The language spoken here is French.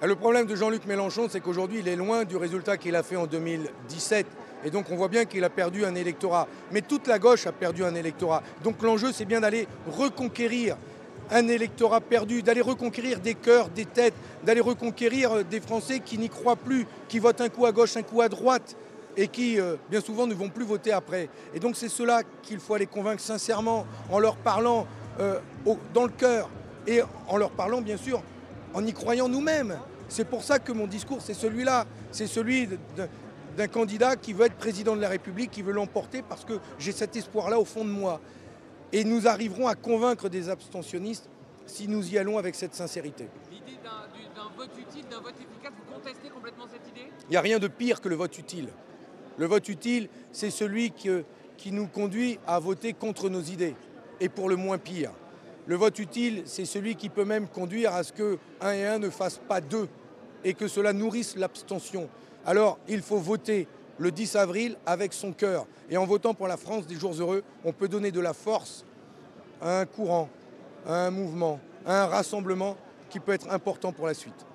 Le problème de Jean-Luc Mélenchon, c'est qu'aujourd'hui, il est loin du résultat qu'il a fait en 2017. Et donc on voit bien qu'il a perdu un électorat. Mais toute la gauche a perdu un électorat. Donc l'enjeu, c'est bien d'aller reconquérir un électorat perdu, d'aller reconquérir des cœurs, des têtes, d'aller reconquérir des Français qui n'y croient plus, qui votent un coup à gauche, un coup à droite, et qui, bien souvent, ne vont plus voter après. Et donc c'est cela qu'il faut aller convaincre sincèrement, en leur parlant dans le cœur, et en leur parlant, bien sûr, en y croyant nous-mêmes. C'est pour ça que mon discours, c'est celui-là. C'est celui d'un candidat qui veut être président de la République, qui veut l'emporter, parce que j'ai cet espoir-là au fond de moi. Et nous arriverons à convaincre des abstentionnistes si nous y allons avec cette sincérité. L'idée d'un vote utile, d'un vote efficace, vous contestez complètement cette idée ? Il n'y a rien de pire que le vote utile. Le vote utile, c'est celui qui nous conduit à voter contre nos idées, et pour le moins pire. Le vote utile, c'est celui qui peut même conduire à ce que 1 et 1 ne fassent pas 2, et que cela nourrisse l'abstention. Alors, il faut voter le 10 avril avec son cœur. Et en votant pour la France des jours heureux, on peut donner de la force à un courant, à un mouvement, à un rassemblement qui peut être important pour la suite.